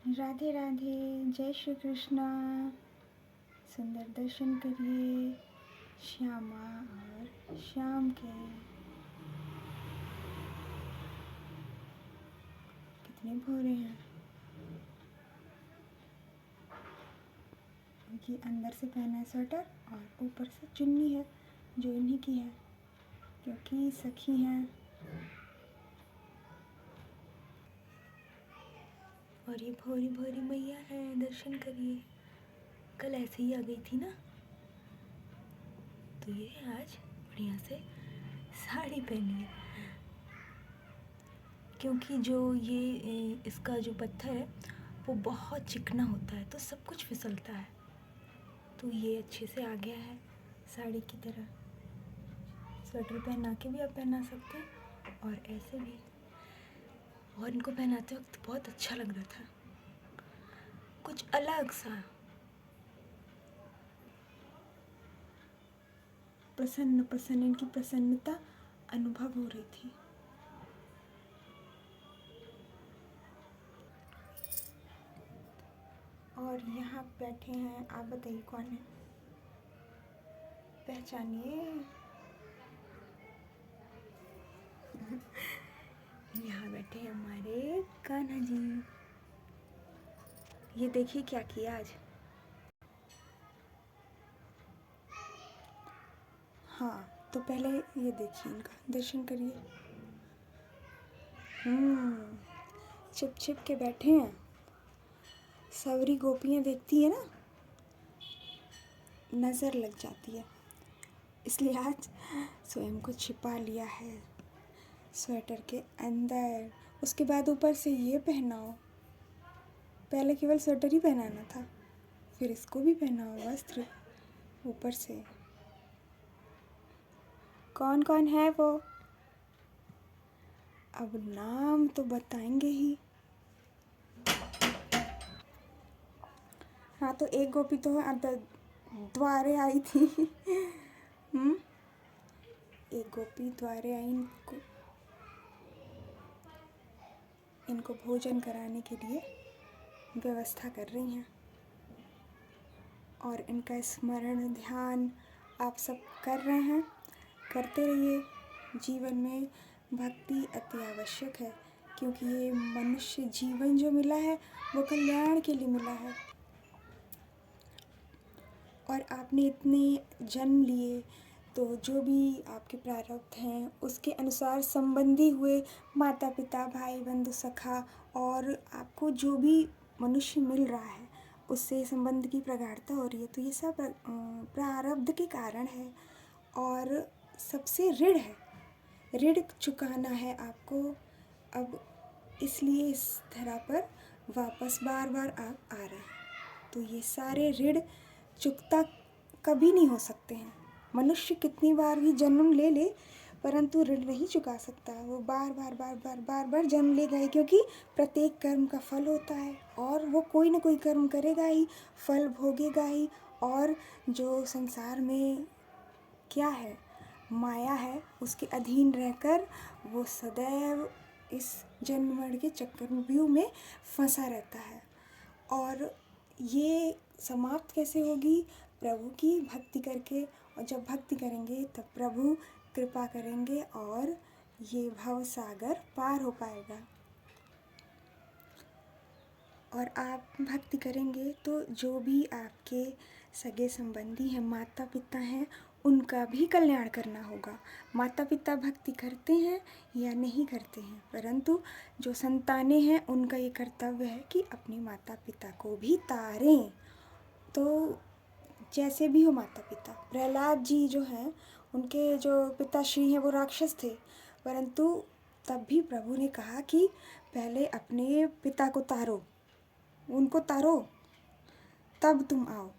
राधे राधे। जय श्री कृष्णा। सुंदर दर्शन करिए श्यामा और श्याम के। कितने भोरे हैं। ये अंदर से पहना है स्वेटर और ऊपर से चुन्नी है जो इन्हीं की है क्योंकि सखी हैं। और ये भोरी भोरी मैया है, दर्शन करिए। कल ऐसे ही आ गई थी ना, तो ये आज बढ़िया से साड़ी पहनी है क्योंकि जो ये इसका जो पत्थर है वो बहुत चिकना होता है तो सब कुछ फिसलता है, तो ये अच्छे से आ गया है साड़ी की तरह। स्वेटर पहना के भी आप पहना सकते हैं और ऐसे भी। और इनको पहनाते वक्त बहुत अच्छा लग रहा था, कुछ अलग सा। प्रसन्न प्रसन्न इनकी प्रसन्नता अनुभव हो रही थी। और यहाँ बैठे हैं, आप बताइए कौन है, पहचानिए। यहाँ बैठे हैं हमारे कान्हा जी। ये देखिए क्या किया आज। हाँ तो पहले ये देखिए, इनका दर्शन करिए। छिप छिप के बैठे हैं। सवरी गोपियाँ देखती है ना, नज़र लग जाती है, इसलिए आज स्वयं को छिपा लिया है स्वेटर के अंदर। उसके बाद ऊपर से ये पहनाओ। पहले केवल स्वेटर ही पहनाना था, फिर इसको भी पहनाओ वस्त्र ऊपर से। कौन कौन है वो, अब नाम तो बताएंगे ही। हाँ तो एक गोपी तो द्वारे आई थी। एक गोपी द्वारे आई, इनको भोजन कराने के लिए व्यवस्था कर रही हैं। और इनका स्मरण ध्यान आप सब कर रहे हैं, करते रहिए। जीवन में भक्ति अति आवश्यक है क्योंकि ये मनुष्य जीवन जो मिला है वो कल्याण के लिए मिला है। और आपने इतने जन्म लिए तो जो भी आपके प्रारब्ध हैं उसके अनुसार संबंधी हुए, माता पिता भाई बंधु सखा, और आपको जो भी मनुष्य मिल रहा है उससे संबंध की प्रगाढ़ता हो रही है, तो ये सब प्रारब्ध के कारण है। और सबसे ऋण है, ऋण चुकाना है आपको अब, इसलिए इस धरा पर वापस बार बार आप आ रहे हैं। तो ये सारे ऋण चुकता कभी नहीं हो सकते हैं। मनुष्य कितनी बार भी जन्म ले ले परंतु ऋण नहीं चुका सकता। वो बार बार जन्म लेगा ही, क्योंकि प्रत्येक कर्म का फल होता है और वो कोई ना कोई कर्म करेगा ही, फल भोगेगा ही। और जो संसार में क्या है, माया है, उसके अधीन रहकर वो सदैव इस जन्म मरण के चक्रव्यूह में फंसा रहता है। और ये समाप्त कैसे होगी, प्रभु की भक्ति करके। और जब भक्ति करेंगे तब प्रभु कृपा करेंगे और ये भव सागर पार हो पाएगा। और आप भक्ति करेंगे तो जो भी आपके सगे संबंधी हैं, माता पिता हैं, उनका भी कल्याण करना होगा। माता पिता भक्ति करते हैं या नहीं करते हैं, परंतु जो संतानें हैं उनका ये कर्तव्य है कि अपने माता पिता को भी तारें। तो जैसे भी हो माता पिता, प्रहलाद जी जो हैं उनके जो पिताश्री हैं वो राक्षस थे, परंतु तब भी प्रभु ने कहा कि पहले अपने पिता को तारो, उनको तारो तब तुम आओ।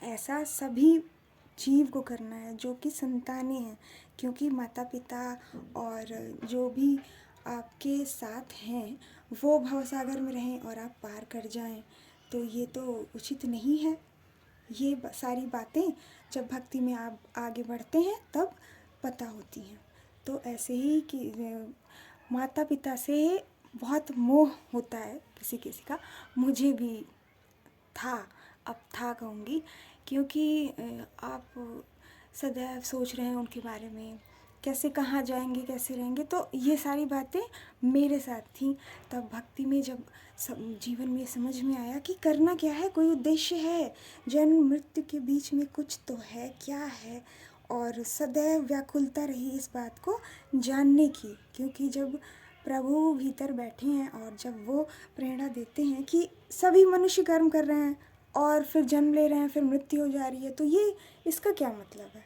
ऐसा सभी जीव को करना है जो कि संतानें हैं, क्योंकि माता पिता और जो भी आपके साथ हैं वो भवसागर में रहें और आप पार कर जाएं, तो ये तो उचित नहीं है। ये सारी बातें जब भक्ति में आप आगे बढ़ते हैं तब पता होती हैं। तो ऐसे ही कि माता पिता से बहुत मोह होता है किसी किसी का, मुझे भी था, अब था कहूँगी, क्योंकि आप सदैव सोच रहे हैं उनके बारे में, कैसे कहाँ जाएंगे, कैसे रहेंगे, तो ये सारी बातें मेरे साथ थी। तब भक्ति में जब सब जीवन में समझ में आया कि करना क्या है, कोई उद्देश्य है, जन्म मृत्यु के बीच में कुछ तो है, क्या है, और सदैव व्याकुलता रही इस बात को जानने की, क्योंकि जब प्रभु भीतर बैठे हैं और जब वो प्रेरणा देते हैं कि सभी मनुष्य कर्म कर रहे हैं और फिर जन्म ले रहे हैं, फिर मृत्यु हो जा रही है, तो ये इसका क्या मतलब है?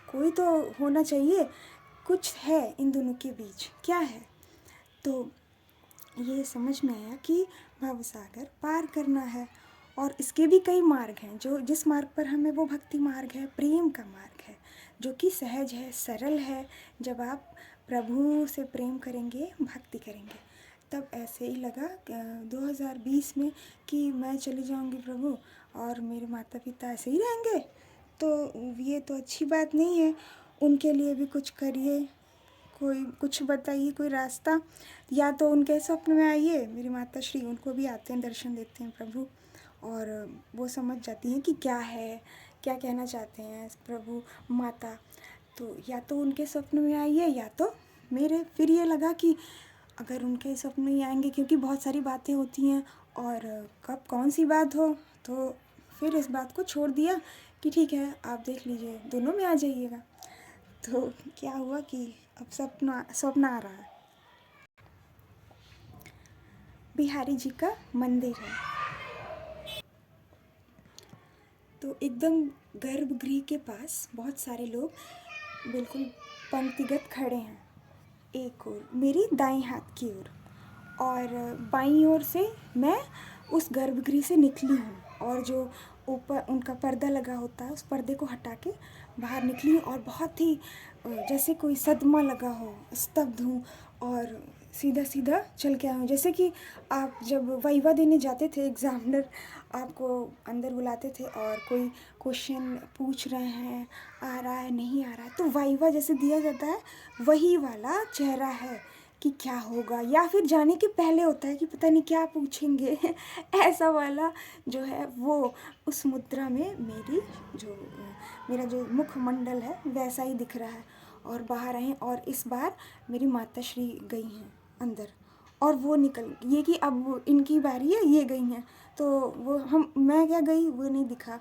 कोई तो होना चाहिए, कुछ है इन दोनों के बीच, क्या है? तो ये समझ में आया कि भवसागर पार करना है, और इसके भी कई मार्ग हैं, जो जिस मार्ग पर हमें, वो भक्ति मार्ग है, प्रेम का मार्ग है, जो कि सहज है, सरल है। जब आप प्रभु से प्रेम करेंगे, भक्ति करेंगे, तब ऐसे ही लगा 2020 में कि मैं चली जाऊंगी प्रभु और मेरे माता पिता ऐसे ही रहेंगे, तो ये तो अच्छी बात नहीं है। उनके लिए भी कुछ करिए, कोई कुछ बताइए, कोई रास्ता, या तो उनके स्वप्न में आइए, मेरी माता श्री, उनको भी आते हैं, दर्शन देते हैं प्रभु, और वो समझ जाती हैं कि क्या है, क्या कहना चाहते हैं प्रभु माता। तो या तो उनके स्वप्न में आइए, या तो मेरे। फिर ये लगा कि अगर उनके स्वप्न में आएंगे, क्योंकि बहुत सारी बातें होती हैं, और कब कौन सी बात हो, तो फिर इस बात को छोड़ दिया कि ठीक है, आप देख लीजिए, दोनों में आ जाइएगा। तो क्या हुआ कि अब स्वप्न आ रहा है, बिहारी जी का मंदिर है, तो एकदम गर्भगृह के पास बहुत सारे लोग बिल्कुल पंक्तिगत खड़े हैं, एक ओर मेरी दाईं हाथ की ओर, और बाईं ओर से मैं उस गर्भगृह से निकली हूँ, और जो ऊपर उनका पर्दा लगा होता है, उस पर्दे को हटा के बाहर निकली हूँ, और बहुत ही जैसे कोई सदमा लगा हो, स्तब्ध हूँ, और सीधा सीधा चल के आया हूँ। जैसे कि आप जब वाइवा देने जाते थे, एग्ज़ामिनर आपको अंदर बुलाते थे और कोई क्वेश्चन पूछ रहे हैं, आ रहा है, नहीं आ रहा है, तो वाइवा जैसे दिया जाता है, वही वाला चेहरा है कि क्या होगा, या फिर जाने के पहले होता है कि पता नहीं क्या पूछेंगे ऐसा वाला जो है, वो उस मुद्रा में मेरा जो मुखमंडल है वैसा ही दिख रहा है, और बाहर आए, और इस बार मेरी माता श्री गई हैं अंदर, और वो निकल ये कि अब इनकी बारी है, ये गई हैं, तो वो मैं क्या गई वो नहीं दिखा,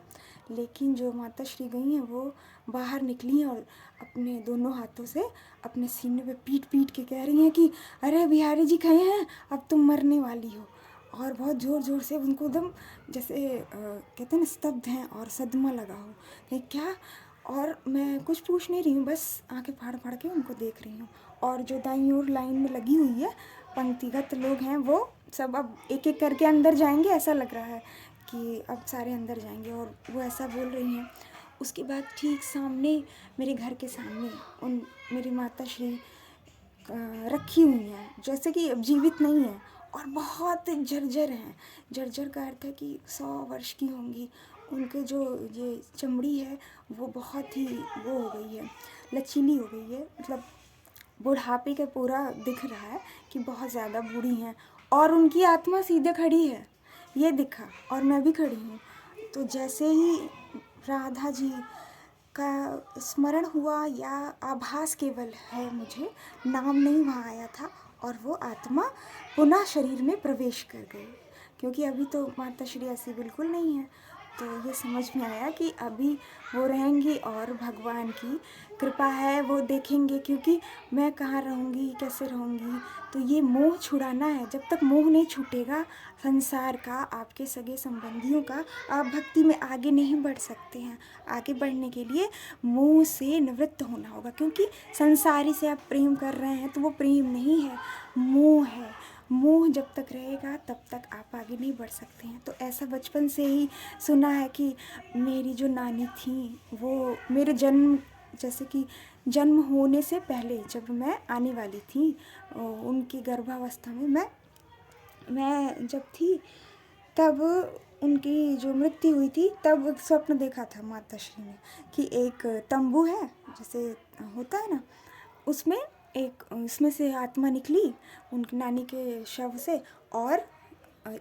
लेकिन जो माता श्री गई हैं वो बाहर निकली हैं, और अपने दोनों हाथों से अपने सीने पे पीट पीट के कह रही हैं कि अरे बिहारी जी गए हैं, अब तुम मरने वाली हो, और बहुत ज़ोर ज़ोर से उनको एकदम जैसे कहते हैं ना, स्तब्ध हैं और सदमा लगा हो कि क्या। और मैं कुछ पूछ नहीं रही हूँ, बस आंखें फाड़ फाड़ के उनको देख रही हूँ, और जो दाईं ओर लाइन में लगी हुई है पंक्तिगत लोग हैं, वो सब अब एक एक करके अंदर जाएंगे, ऐसा लग रहा है कि अब सारे अंदर जाएंगे, और वो ऐसा बोल रही हैं। उसके बाद ठीक सामने, मेरे घर के सामने, उन मेरी माता श्री रखी हुई हैं, जैसे कि अब जीवित नहीं हैं, और बहुत जर्जर हैं। जर्जर का अर्थ है कि 100 वर्ष की होंगी, उनके जो ये चमड़ी है वो बहुत ही वो हो गई है, लचीली हो गई है, मतलब बुढ़ापे का पूरा दिख रहा है कि बहुत ज़्यादा बूढ़ी हैं, और उनकी आत्मा सीधे खड़ी है, ये दिखा, और मैं भी खड़ी हूँ। तो जैसे ही राधा जी का स्मरण हुआ, या आभास केवल है, मुझे नाम नहीं वहाँ आया था, और वो आत्मा पुनः शरीर में प्रवेश कर गई, क्योंकि अभी तो माता श्री ऐसी बिल्कुल नहीं है। तो ये समझ में आया कि अभी वो रहेंगी, और भगवान की कृपा है, वो देखेंगे, क्योंकि मैं कहाँ रहूँगी, कैसे रहूँगी, तो ये मोह छुड़ाना है। जब तक मोह नहीं छूटेगा संसार का, आपके सगे संबंधियों का, आप भक्ति में आगे नहीं बढ़ सकते हैं। आगे बढ़ने के लिए मोह से निवृत्त होना होगा, क्योंकि संसारी से आप प्रेम कर रहे हैं तो वो प्रेम नहीं है, मोह है। मोह जब तक रहेगा तब तक आप आगे नहीं बढ़ सकते हैं। तो ऐसा बचपन से ही सुना है कि मेरी जो नानी थी, वो मेरे जन्म, जैसे कि जन्म होने से पहले जब मैं आने वाली थी, उनकी गर्भावस्था में मैं जब थी, तब उनकी जो मृत्यु हुई थी, तब स्वप्न देखा था माता श्री ने कि एक तंबू है, जैसे होता है ना, उसमें एक उसमें से आत्मा निकली उनकी नानी के शव से, और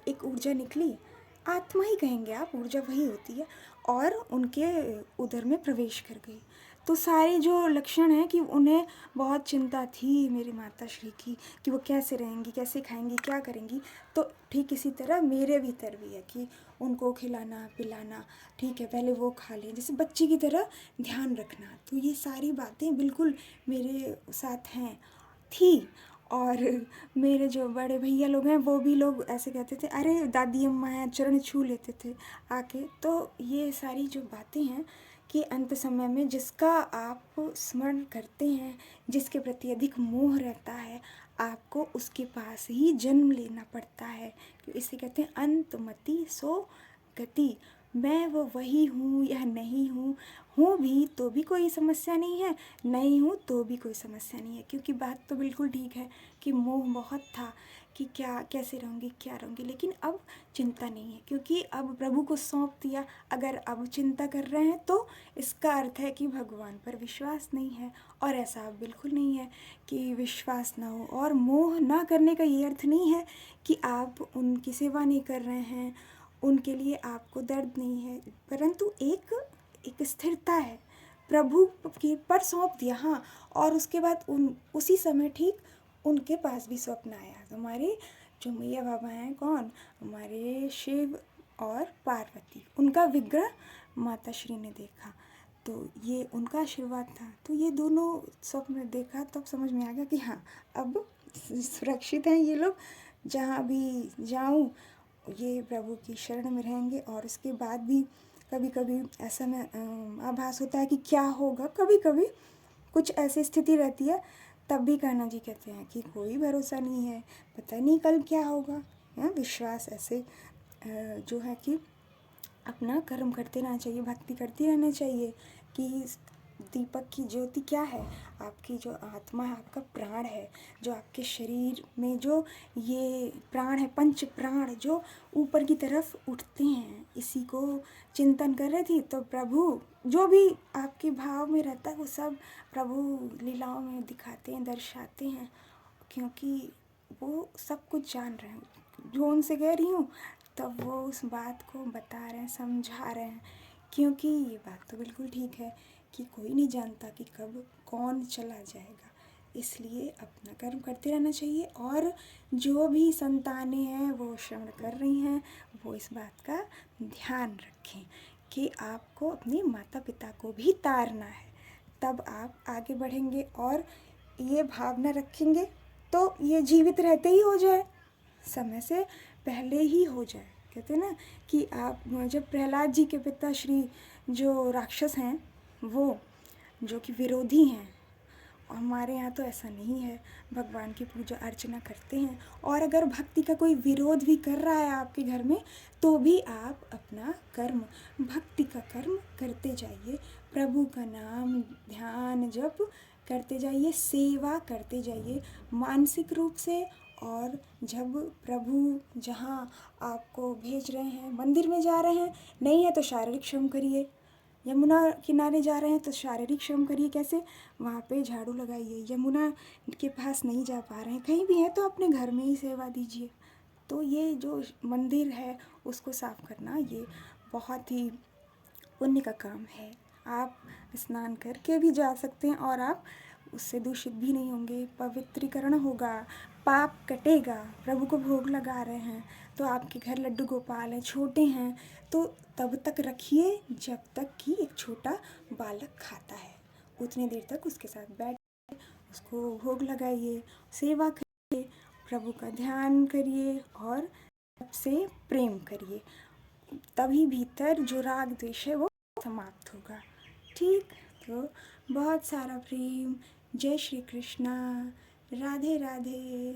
एक ऊर्जा निकली, आत्मा ही कहेंगे आप, ऊर्जा वही होती है, और उनके उदर में प्रवेश कर गई। तो सारे जो लक्षण हैं कि उन्हें बहुत चिंता थी मेरी माता श्री की कि वो कैसे रहेंगी, कैसे खाएंगी, क्या करेंगी। तो ठीक इसी तरह मेरे भीतर भी है कि उनको खिलाना पिलाना, ठीक है, पहले वो खा लें, जैसे बच्चे की तरह ध्यान रखना। तो ये सारी बातें बिल्कुल मेरे साथ हैं, थी। और मेरे जो बड़े भैया लोग हैं वो भी लोग ऐसे कहते थे, अरे दादी अम्मा हैं, चरण छू लेते थे आके। तो ये सारी जो बातें हैं कि अंत समय में जिसका आप स्मरण करते हैं, जिसके प्रति अधिक मोह रहता है, आपको उसके पास ही जन्म लेना पड़ता है। इसे कहते हैं अंतमति सो गति। मैं वो वही हूँ या नहीं हूँ, हूँ भी तो भी कोई समस्या नहीं है, नहीं हूँ तो भी कोई समस्या नहीं है। क्योंकि बात तो बिल्कुल ठीक है कि मोह बहुत था कि क्या कैसे रहूँगी, क्या रहूँगी, लेकिन अब चिंता नहीं है क्योंकि अब प्रभु को सौंप दिया। अगर अब चिंता कर रहे हैं तो इसका अर्थ है कि भगवान पर विश्वास नहीं है, और ऐसा अब बिल्कुल नहीं है कि विश्वास ना हो। और मोह ना करने का ये अर्थ नहीं है कि आप उनकी सेवा नहीं कर रहे हैं, उनके लिए आपको दर्द नहीं है, परंतु एक स्थिरता है, प्रभु के पर सौंप दिया। हाँ, और उसके बाद उसी समय ठीक उनके पास भी स्वप्न आया। तो हमारे जो मैया बाबा हैं, कौन, हमारे शिव और पार्वती, उनका विग्रह माता श्री ने देखा। तो ये उनका आशीर्वाद था। तो ये दोनों स्वप्न देखा, तब समझ में आ गया कि हाँ, अब सुरक्षित हैं ये लोग, जहाँ भी जाऊँ ये प्रभु की शरण में रहेंगे। और उसके बाद भी कभी कभी ऐसा में आभास होता है कि क्या होगा, कभी कभी कुछ ऐसी स्थिति रहती है, तब भी कान्हा जी कहते हैं कि कोई भरोसा नहीं है, पता नहीं कल क्या होगा। विश्वास ऐसे जो है कि अपना कर्म करते रहना चाहिए, भक्ति करती रहना चाहिए। कि दीपक की ज्योति क्या है, आपकी जो आत्मा है, आपका प्राण है, जो आपके शरीर में जो ये प्राण है, पंच प्राण जो ऊपर की तरफ उठते हैं, इसी को चिंतन कर रही थी। तो प्रभु जो भी आपके भाव में रहता है वो सब प्रभु लीलाओं में दिखाते हैं, दर्शाते हैं, क्योंकि वो सब कुछ जान रहे हैं। जो उनसे कह रही हूँ तब वो उस बात को बता रहे हैं, समझा रहे हैं। क्योंकि ये बात तो बिल्कुल ठीक है कि कोई नहीं जानता कि कब कौन चला जाएगा, इसलिए अपना कर्म करते रहना चाहिए। और जो भी संतानें हैं वो श्रवण कर रही हैं, वो इस बात का ध्यान रखें कि आपको अपने माता पिता को भी तारना है, तब आप आगे बढ़ेंगे। और ये भावना रखेंगे तो ये जीवित रहते ही हो जाए, समय से पहले ही हो जाए। कहते हैं ना कि आप जब प्रहलाद जी के पिता श्री जो राक्षस हैं, वो जो कि विरोधी हैं, हमारे यहाँ तो ऐसा नहीं है, भगवान की पूजा अर्चना करते हैं। और अगर भक्ति का कोई विरोध भी कर रहा है आपके घर में, तो भी आप अपना कर्म, भक्ति का कर्म करते जाइए, प्रभु का नाम ध्यान जप करते जाइए, सेवा करते जाइए मानसिक रूप से। और जब प्रभु जहाँ आपको भेज रहे हैं, मंदिर में जा रहे हैं, नहीं है तो शारीरिक श्रम करिए, यमुना किनारे जा रहे हैं तो शारीरिक श्रम करिए, कैसे, वहाँ पे झाड़ू लगाइए, यमुना के पास नहीं जा पा रहे हैं, कहीं भी है तो अपने घर में ही सेवा दीजिए। तो ये जो मंदिर है उसको साफ करना ये बहुत ही पुण्य का काम है। आप स्नान करके भी जा सकते हैं और आप उससे दूषित भी नहीं होंगे, पवित्रीकरण होगा, पाप कटेगा। प्रभु को भोग लगा रहे हैं तो आपके घर लड्डू गोपाल हैं, छोटे हैं, तो तब तक रखिए जब तक कि एक छोटा बालक खाता है, उतनी देर तक उसके साथ बैठ, उसको भोग लगाइए, सेवा करिए, प्रभु का ध्यान करिए और सबसे प्रेम करिए, तभी भीतर जो राग द्वेष है वो समाप्त होगा। ठीक, तो बहुत सारा प्रेम। जय श्री कृष्णा। राधे राधे।